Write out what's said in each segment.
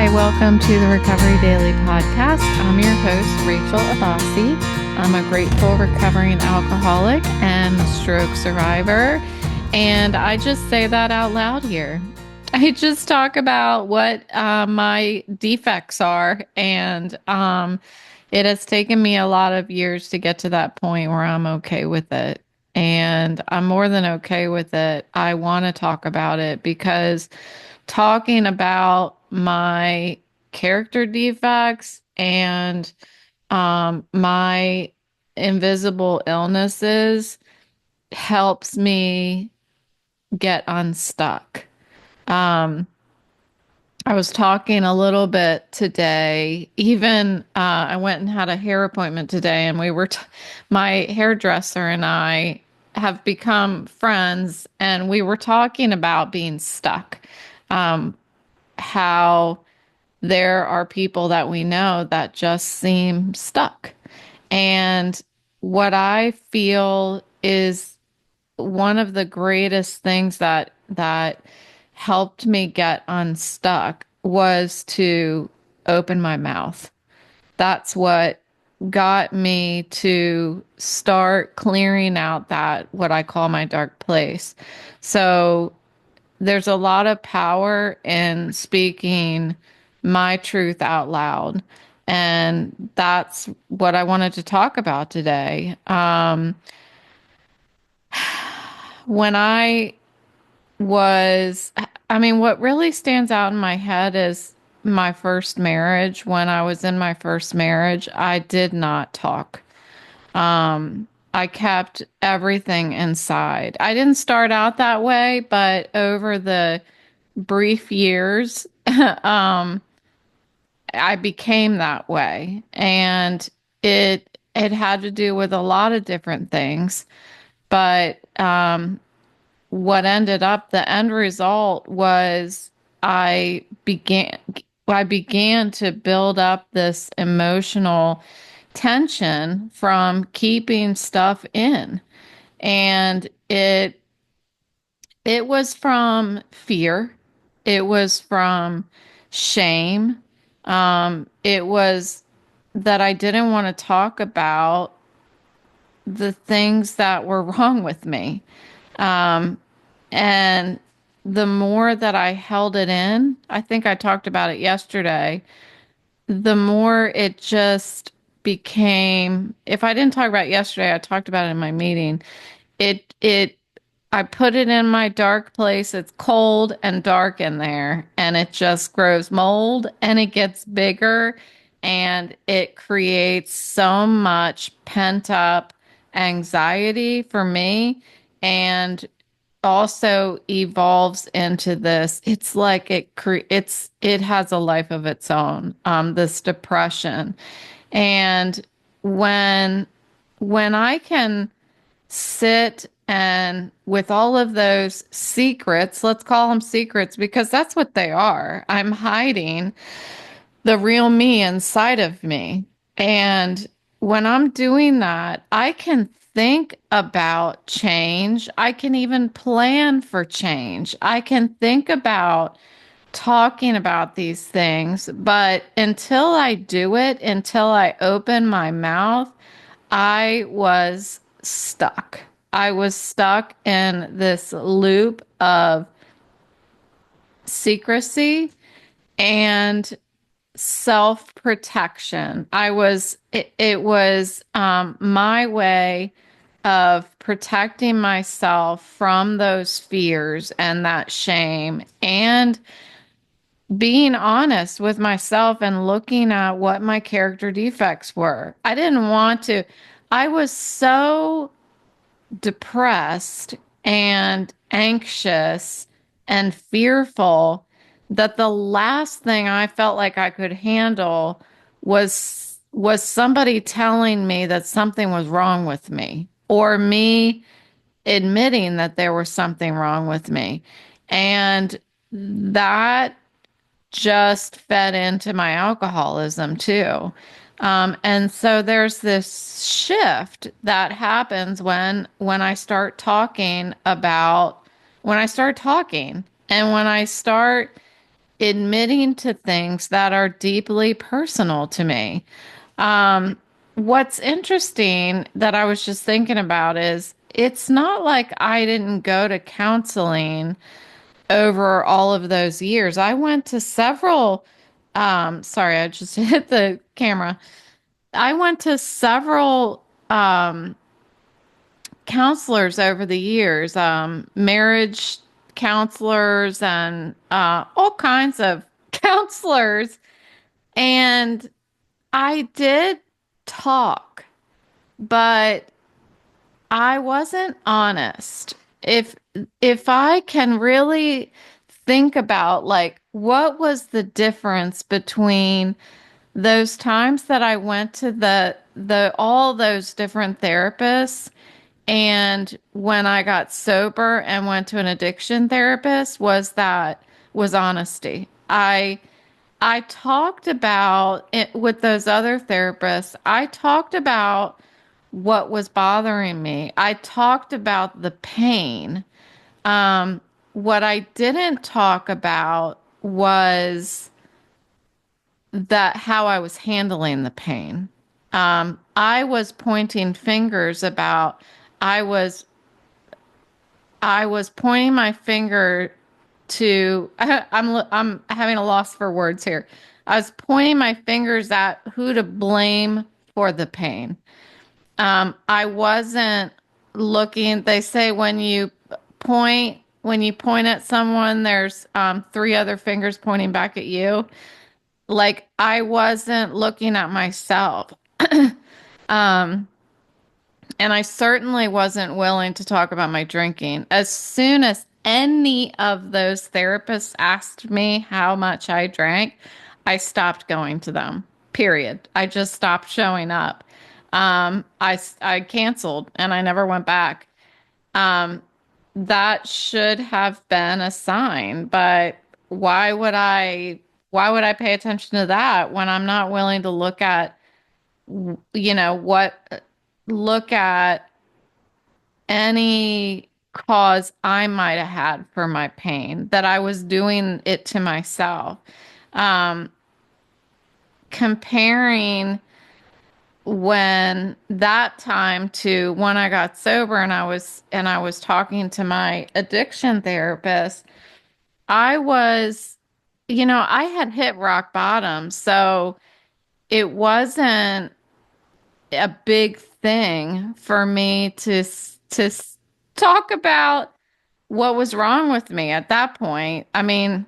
Hi, welcome to the Recovery Daily Podcast. I'm your host, Rachel Abassi. I'm a grateful recovering alcoholic and stroke survivor. And I just say that out loud here. I just talk about what my defects are. And it has taken me a lot of years to get to that point where I'm okay with it. And I'm more than okay with it. I want to talk about it because talking about my character defects and my invisible illnesses helps me get unstuck. Um, I was talking a little bit today. Even I went and had a hair appointment today, and my hairdresser and I have become friends, and we were talking about being stuck. Um, how there are people that we know that just seem stuck. And what I feel is one of the greatest things that helped me get unstuck was to open my mouth. That's what got me to start clearing out that what I call my dark place. So there's a lot of power in speaking my truth out loud. And that's what I wanted to talk about today. When I was, I mean, what really stands out in my head is my first marriage. When I was in my first marriage, I did not talk. I kept everything inside. I didn't start out that way, but over the brief years, I became that way. And it had to do with a lot of different things. But what ended up, the end result was I began I began to build up this emotional tension from keeping stuff in. And it was from fear. It was from shame. It was that I didn't want to talk about the things that were wrong with me. Um, and the more that I held it in, I think I talked about it yesterday, the more it just became, if I didn't talk about it yesterday, I talked about it in my meeting. It I put it in my dark place. It's cold and dark in there, and it just grows mold and it gets bigger and it creates so much pent up anxiety for me and also evolves into this. It's like it has a life of its own, this depression. And when when I can sit and with all of those secrets, let's call them secrets because that's what they are. I'm hiding the real me inside of me. And when I'm doing that, I can think about change. I can even plan for change. I can think about talking about these things. But until I do it, until I open my mouth, I was stuck. I was stuck in this loop of secrecy and self-protection. It was my way of protecting myself from those fears and that shame and being honest with myself and looking at what my character defects were. I didn't want to. I was so depressed and anxious and fearful that the last thing I felt like I could handle was somebody telling me that something was wrong with me or me admitting that there was something wrong with me. And that just fed into my alcoholism too. And so there's this shift that happens when I start talking about when I start talking and when I start admitting to things that are deeply personal to me. Um, what's interesting that I was just thinking about is it's not like I didn't go to counseling over all of those years. I went to several, sorry, I just hit the camera. I went to several counselors over the years, marriage counselors and all kinds of counselors. And I did talk, but I wasn't honest. If if I can really think about like what was the difference between those times that I went to the all those different therapists and when I got sober and went to an addiction therapist was honesty. I talked about it with those other therapists. I talked about what was bothering me. I talked about the pain. Um, what I didn't talk about was that how I was handling the pain. I was pointing fingers about I was I was pointing my finger to I'm having a loss for words here. I was pointing my fingers at who to blame for the pain. I wasn't looking. They say when you point at someone, there's three other fingers pointing back at you. Like I wasn't looking at myself. Um, and I certainly wasn't willing to talk about my drinking. As soon as any of those therapists asked me how much I drank, I stopped going to them. Period. I just stopped showing up. I canceled and I never went back. Um, that should have been a sign, but why would I why would I pay attention to that when I'm not willing to you know, look at any cause I might have had for my pain, that I was doing it to myself. Um, comparing when that time to when I got sober and I was talking to my addiction therapist, I was, you know, I had hit rock bottom, so it wasn't a big thing for me to talk about what was wrong with me at that point. I mean,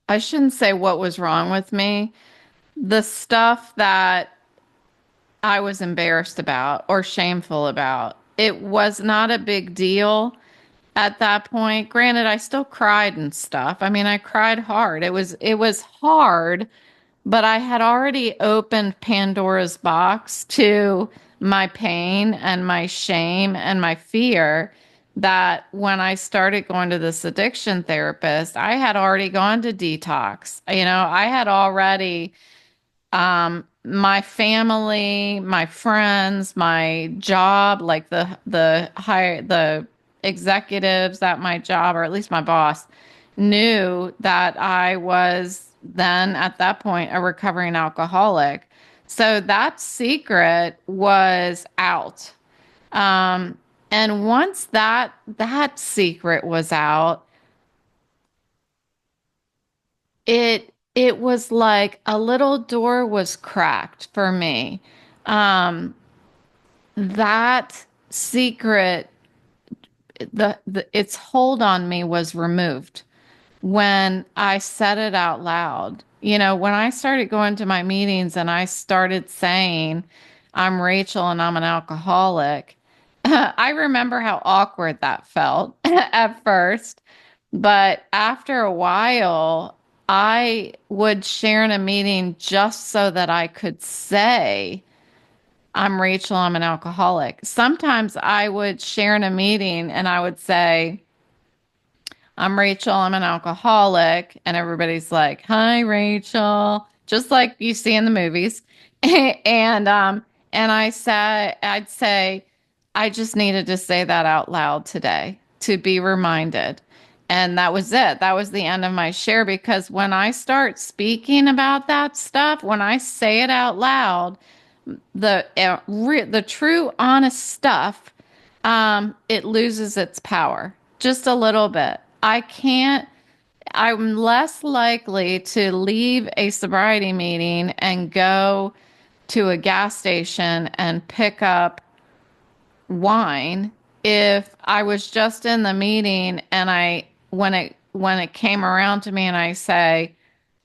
I shouldn't say what was wrong with me. The stuff that I was embarrassed about or shameful about. It was not a big deal at that point. Granted, I still cried and stuff. I mean, I cried hard. It was hard, but I had already opened Pandora's box to my pain and my shame and my fear that when I started going to this addiction therapist, I had already gone to detox. You know, I had already my family, my friends, my job, like the executives at my job, or at least my boss, knew that I was then at that point a recovering alcoholic. So that secret was out. Um, and once that secret was out, it was like a little door was cracked for me. Um, that secret, the its hold on me was removed when I said it out loud. You know, when I started going to my meetings and I started saying, I'm Rachel and I'm an alcoholic, I remember how awkward that felt at first. But after a while, I would share in a meeting just so that I could say, I'm Rachel, I'm an alcoholic. Sometimes I would share in a meeting and I would say, I'm Rachel, I'm an alcoholic. And everybody's like, Hi, Rachel, just like you see in the movies. and I'd say, I just needed to say that out loud today to be reminded. And that was it. That was the end of my share because when I start speaking about that stuff, when I say it out loud, the true honest stuff, it loses its power just a little bit. I'm less likely to leave a sobriety meeting and go to a gas station and pick up wine if I was just in the meeting and when it came around to me and I say,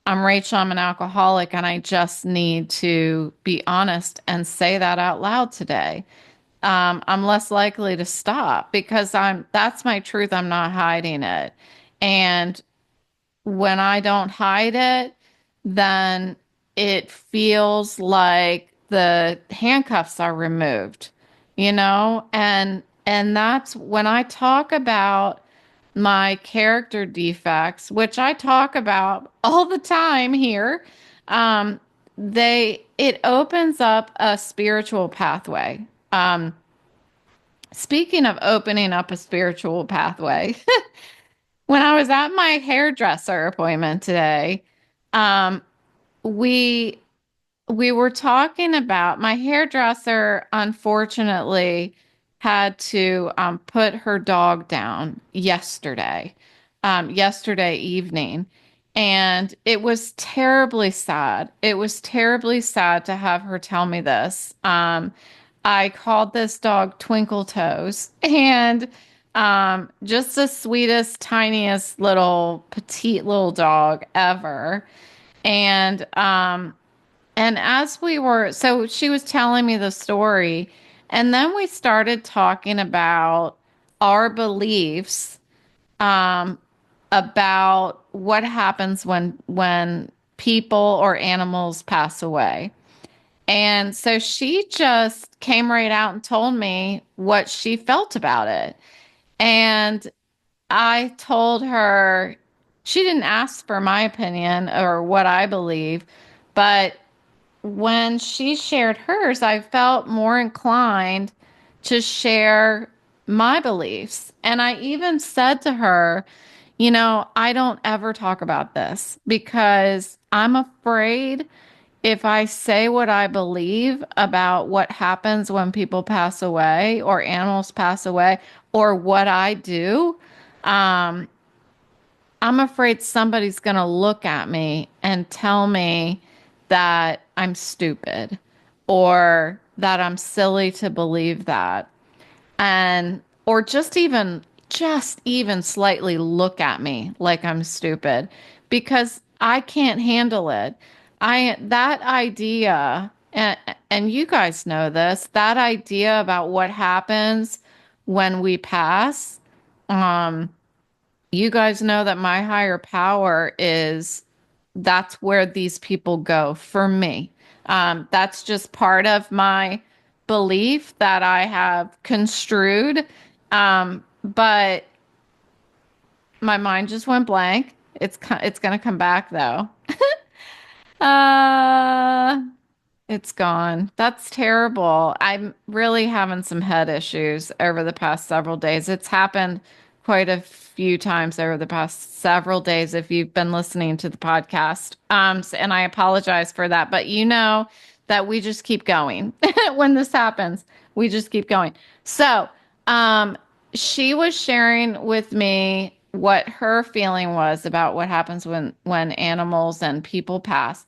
I'm Rachel, I'm an alcoholic, and I just need to be honest and say that out loud today. I'm less likely to stop because that's my truth. I'm not hiding it. And when I don't hide it, then it feels like the handcuffs are removed, and that's when I talk about my character defects, which I talk about all the time here. Um, it opens up a spiritual pathway. Speaking of opening up a spiritual pathway, when I was at my hairdresser appointment today, um, we we were talking about my hairdresser, unfortunately, had to put her dog down yesterday evening. And it was terribly sad. It was terribly sad to have her tell me this. I called this dog Twinkle Toes, and just the sweetest, tiniest little petite little dog ever. And so she was telling me the story, and then we started talking about our beliefs, um, about what happens when people or animals pass away. And so she just came right out and told me what she felt about it. And I told her she didn't ask for my opinion or what I believe, but when she shared hers, I felt more inclined to share my beliefs. And I even said to her, I don't ever talk about this because I'm afraid if I say what I believe about what happens when people pass away or animals pass away or what I do, um, I'm afraid somebody's going to look at me and tell me that I'm stupid or that I'm silly to believe that. And or just even slightly look at me like I'm stupid because I can't handle it. I that idea and you guys know this, that idea about what happens when we pass. um you guys know that my higher power is that's where these people go for me. That's just part of my belief that I have construed. But my mind just went blank. It's gonna come back though. Uh, it's gone. That's terrible. I'm really having some head issues over the past several days. It's happened quite a few times over the past several days if you've been listening to the podcast. And I apologize for that, but you know that we just keep going. When this happens, we just keep going. So, um, she was sharing with me what her feeling was about what happens when animals and people pass.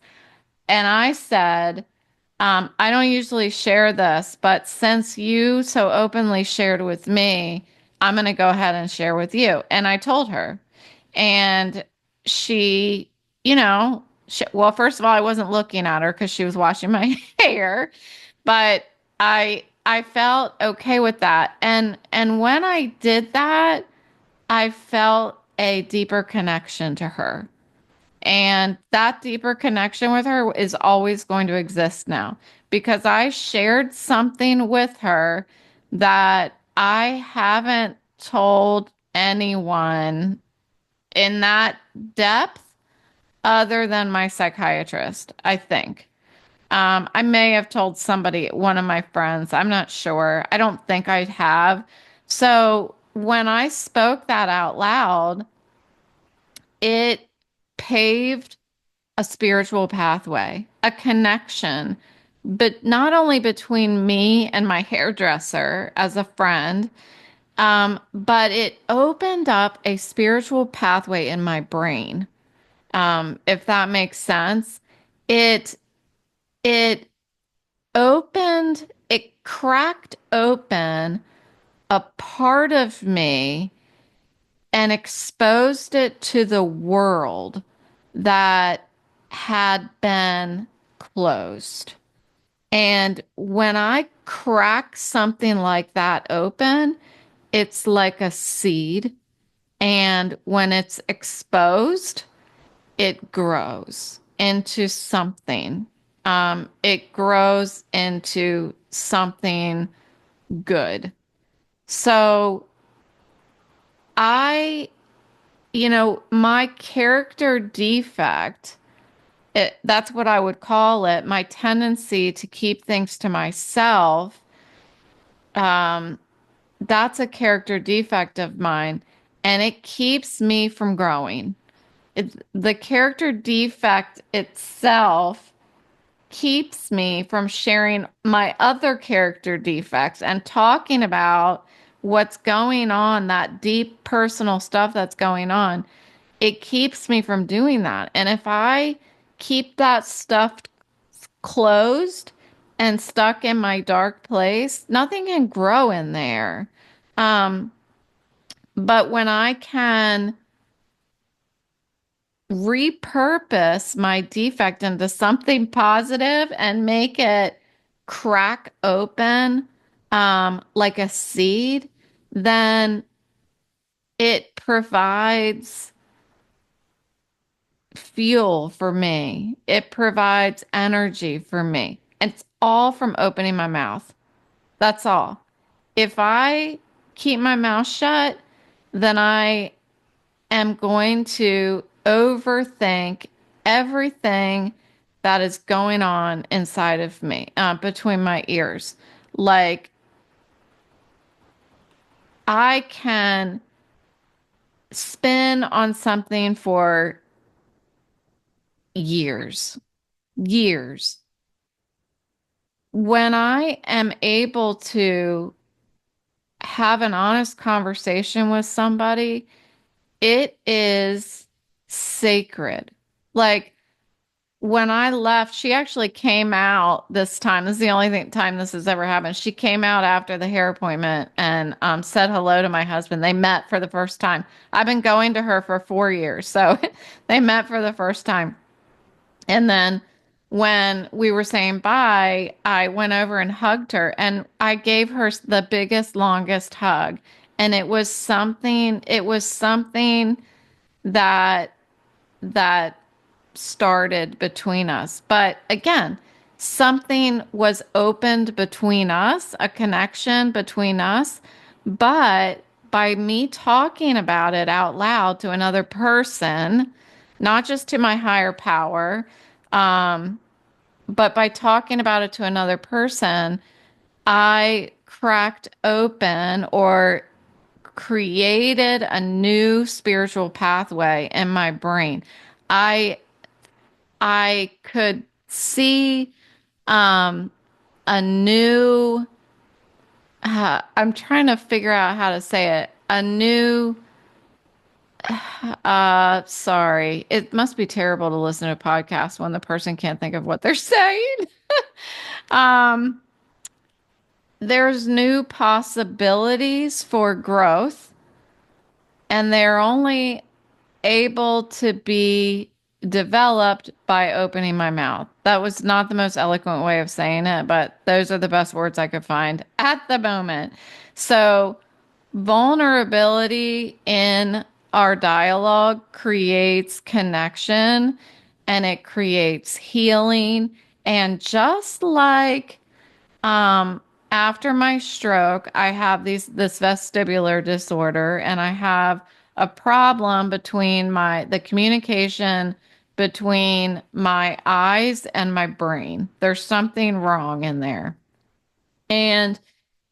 And I said, I don't usually share this, but since you so openly shared with me, I'm going to go ahead and share with you. And I told her. And she, well, first of all, I wasn't looking at her because she was washing my hair, but I felt okay with that. And when I did that, I felt a deeper connection to her. And that deeper connection with her is always going to exist now because I shared something with her that I haven't told anyone in that depth other than my psychiatrist, I think. I may have told somebody, one of my friends. I'm not sure. I don't think I have. So when I spoke that out loud, it paved a spiritual pathway, a connection, but not only between me and my hairdresser as a friend, but it opened up a spiritual pathway in my brain. If that makes sense. It it it cracked open a part of me and exposed it to the world that had been closed. And when I crack something like that open, it's like a seed. And when it's exposed, it grows into something. It grows into something good. So I, my character defect, that's what I would call it, my tendency to keep things to myself, um, that's a character defect of mine, and it keeps me from growing. The character defect itself keeps me from sharing my other character defects and talking about what's going on, that deep personal stuff that's going on. It keeps me from doing that. And if I keep that stuff closed and stuck in my dark place, nothing can grow in there. Um, but when I can repurpose my defect into something positive and make it crack open, like a seed, then it provides fuel for me. It provides energy for me. It's all from opening my mouth. That's all. If I keep my mouth shut, then I am going to overthink everything that is going on inside of me, between my ears. Like, I can spin on something for years, years. When I am able to have an honest conversation with somebody, it is sacred. Like, when I left, she actually came out this time. This is the only time this has ever happened. She came out after the hair appointment and said hello to my husband. They met for the first time. I've been going to her for 4 years, so they met for the first time. And then when we were saying bye, I went over and hugged her, and I gave her the biggest, longest hug. And it was something that that started between us. But again, something was opened between us, a connection between us. But by me talking about it out loud to another person, not just to my higher power, um, but by talking about it to another person, I cracked open or created a new spiritual pathway in my brain. I I could see um, a new, I'm trying to figure out how to say it, a new, sorry, it must be terrible to listen to a podcast when the person can't think of what they're saying. Um, there's new possibilities for growth, and they're only able to be developed by opening my mouth. That was not the most eloquent way of saying it, but those are the best words I could find at the moment. So, vulnerability in our dialogue creates connection, and it creates healing. And just like um, after my stroke, I have this vestibular disorder, and I have a problem between the communication between my eyes and my brain. There's something wrong in there. And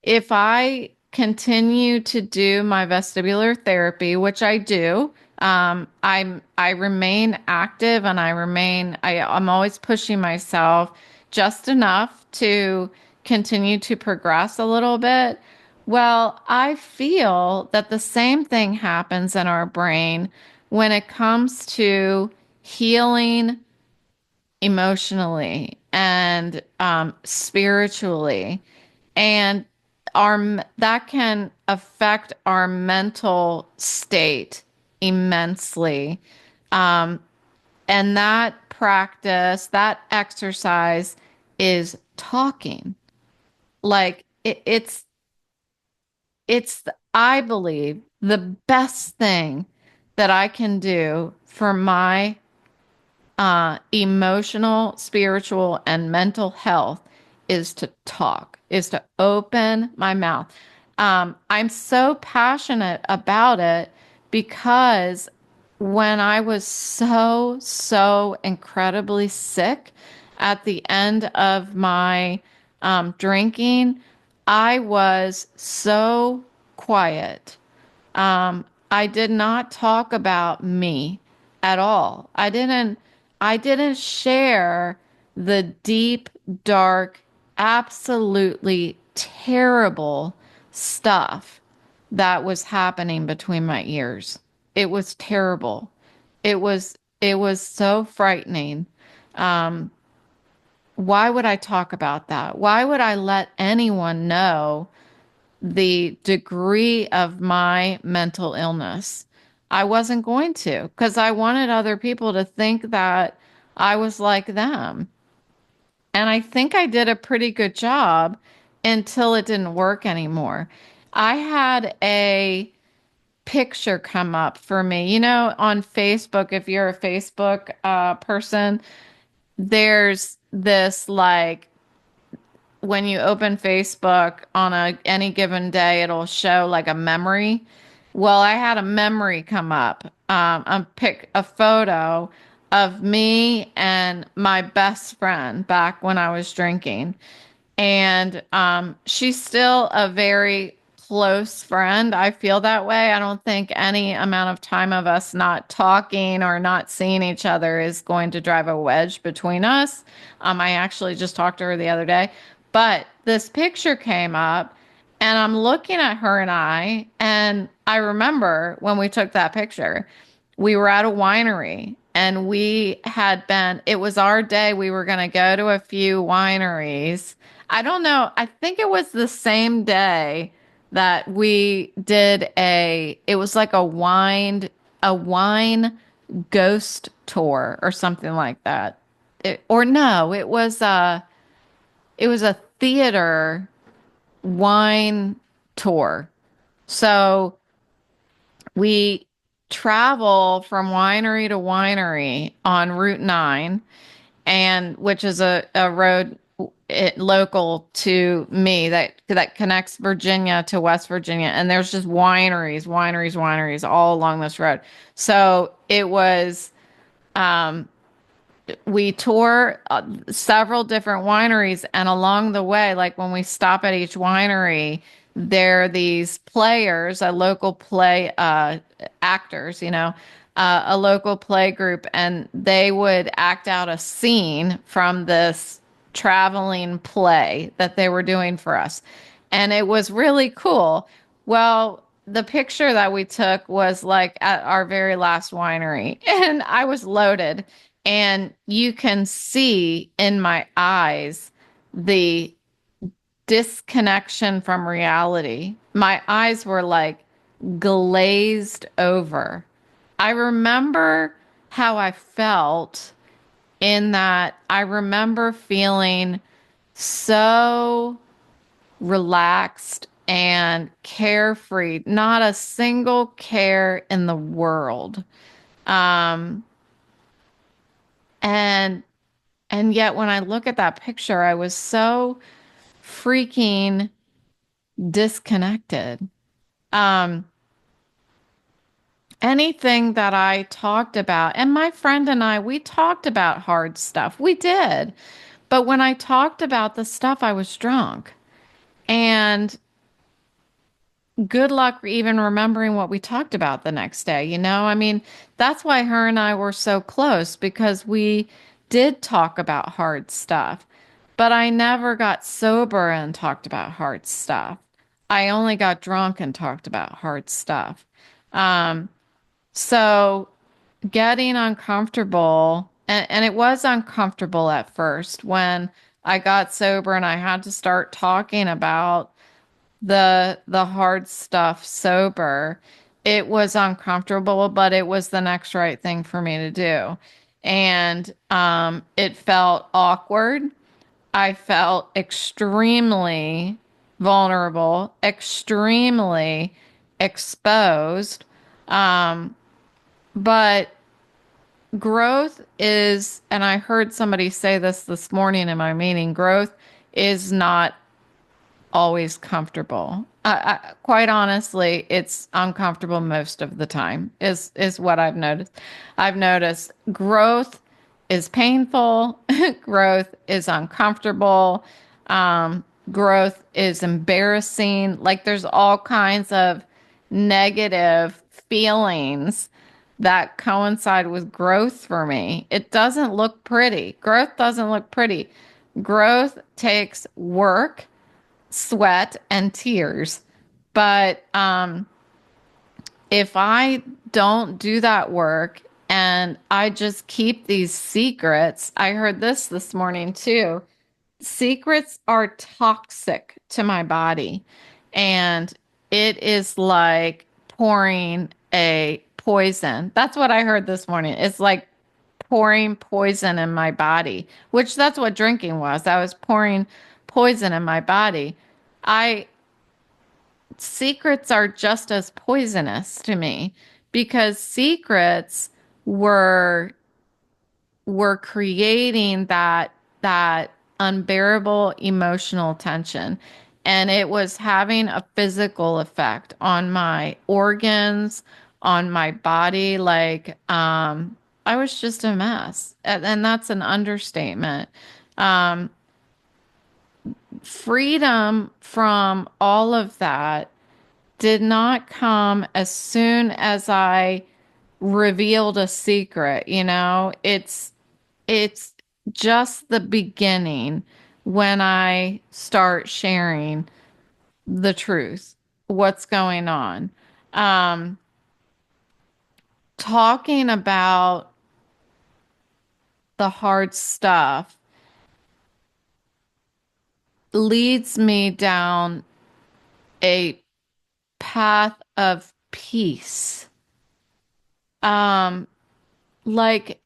if I continue to do my vestibular therapy, which I do, I remain active and I'm always pushing myself just enough to continue to progress a little bit. Well, I feel that the same thing happens in our brain when it comes to healing emotionally and spiritually, and our that can affect our mental state immensely. Um, and that practice, that exercise is talking. Like it's, I believe, the best thing that I can do for my emotional, spiritual, and mental health is to talk, is to open my mouth. I'm so passionate about it because when I was so incredibly sick at the end of my drinking, I was so quiet. I did not talk about me at all. I didn't share the deep, dark, absolutely terrible stuff that was happening between my ears. It was terrible. It was so frightening. Um, why would I talk about that? Why would I let anyone know the degree of my mental illness? I wasn't going to because I wanted other people to think that I was like them. And I think I did a pretty good job until it didn't work anymore. I had a picture come up for me. You know, on Facebook, if you're a Facebook person, there's this like when you open Facebook on any given day, it'll show like a memory. Well, I had a memory come up, pick a photo of me and my best friend back when I was drinking. And she's still a very close friend. I feel that way. I don't think any amount of time of us not talking or not seeing each other is going to drive a wedge between us. I actually just talked to her the other day, but this picture came up and I'm looking at her and I remember when we took that picture, we were at a winery and it was our day. We were going to go to a few wineries. I don't know. I think it was the same day that we did it was like a wine ghost tour or something like that. Or no, it was a theater wine tour. So we travel from winery to winery on Route 9, and which is a road local to me that connects Virginia to West Virginia. And there's just wineries all along this road. So it was we tour several different wineries, and along the way, like when we stop at each winery, there are these players, a local play actors, a local play group, and they would act out a scene from this traveling play that they were doing for us. And it was really cool. Well, the picture that we took was like at our very last winery, and I was loaded. And you can see in my eyes the disconnection from reality. My eyes were like glazed over. I remember how I felt in that I remember feeling so relaxed and carefree, not a single care in the world. Um, and And yet, when I look at that picture, I was so freaking disconnected. Um, Anything that I talked about, and my friend and I, we talked about hard stuff. We did. But when I talked about the stuff, I was drunk. And good luck even remembering what we talked about the next day, you know? I mean, that's why her and I were so close because we did talk about hard stuff, but I never got sober and talked about hard stuff. I only got drunk and talked about hard stuff. Um, so getting uncomfortable, and it was uncomfortable at first when I got sober and I had to start talking about the hard stuff sober. It was uncomfortable, but it was the next right thing for me to do. And it felt awkward. I felt extremely vulnerable, extremely exposed. Um, but growth is, and I heard somebody say this morning in my meeting, growth is not always comfortable. Quite honestly, it's uncomfortable most of the time. Is what I've noticed. I've noticed growth is painful. Growth is uncomfortable. Growth is embarrassing. Like there's all kinds of negative feelings that coincide with growth for me. It doesn't look pretty. Growth doesn't look pretty. Growth takes work, sweat, and tears. But if I don't do that work and I just keep these secrets, I heard this morning too. Secrets are toxic to my body. And it is like pouring a poison. That's what I heard this morning. It's like pouring poison in my body, which that's what drinking was. I was pouring poison in my body. I Secrets are just as poisonous to me because secrets were were creating that unbearable emotional tension, and it was having a physical effect on my organs, on my body. Like I was just a mess, and that's an understatement. um Freedom from all of that did not come as soon as I revealed a secret, you know? It's just the beginning when I start sharing the truth, what's going on. Um, Talking about the hard stuff leads me down a path of peace. Um, like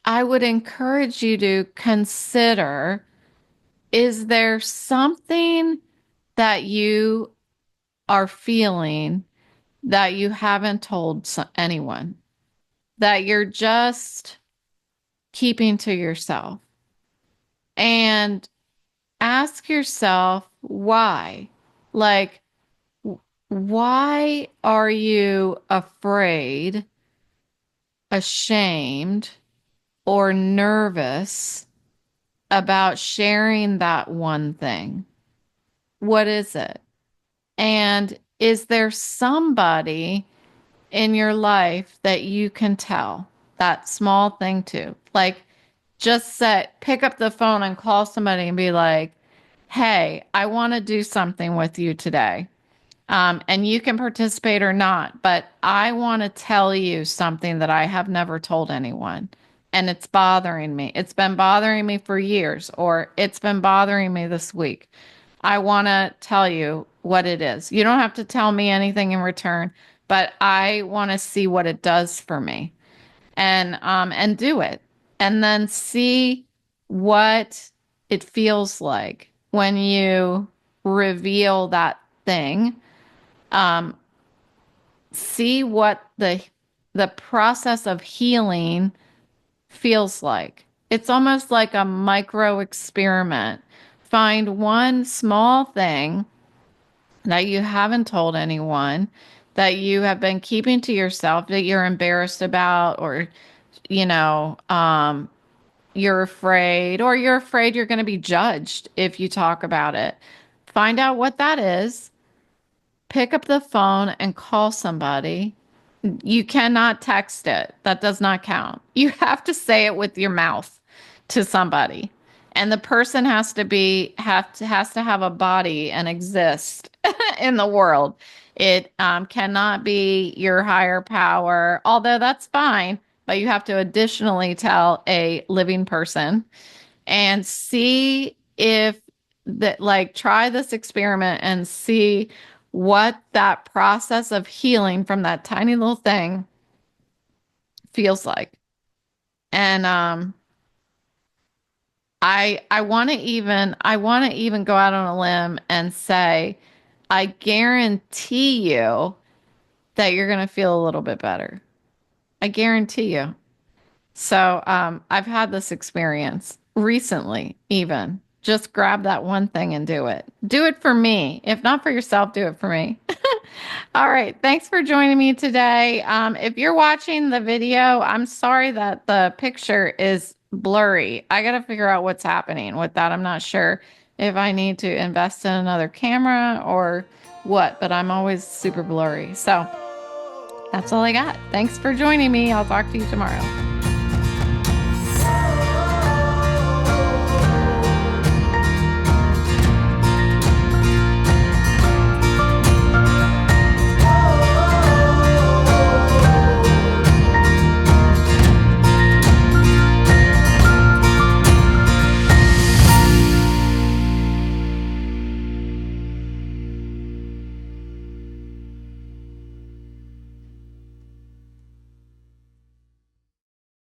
I would encourage you to consider, is there something that you are feeling that you haven't told anyone, that you're just keeping to yourself? And ask yourself why. Like, why are you afraid, ashamed, or nervous about sharing that one thing? What is it? And is there somebody in your life that you can tell that small thing to? Like, just pick up the phone and call somebody and be like, hey, I want to do something with you today. And you can participate or not, but I want to tell you something that I have never told anyone. And it's bothering me. It's been bothering me for years, or it's been bothering me this week. I want to tell you what it is. You don't have to tell me anything in return, but I want to see what it does for me, and do it. And then see what it feels like when you reveal that thing. Um, See what the process of healing feels like. It's almost like a micro experiment. Find one small thing that you haven't told anyone, that you have been keeping to yourself, that you're embarrassed about, or, you know, you're afraid you're going to be judged if you talk about it. Find out what that is pick up the phone and call somebody. You cannot text it. That does not count. You have to say it with your mouth to somebody. And the person has to have a body and exist in the world. It cannot be your higher power, although that's fine, but you have to additionally tell a living person and see if that, like, try this experiment and see what that process of healing from that tiny little thing feels like. And I want to even go out on a limb and say I guarantee you that you're going to feel a little bit better. I guarantee you. So I've had this experience recently, even. Just grab that one thing and do it. Do it for me. If not for yourself, do it for me. All right. Thanks for joining me today. If you're watching the video, I'm sorry that the picture is blurry. I got to figure out what's happening with that. I'm not sure if I need to invest in another camera or what, but I'm always super blurry. So that's all I got. Thanks for joining me. I'll talk to you tomorrow.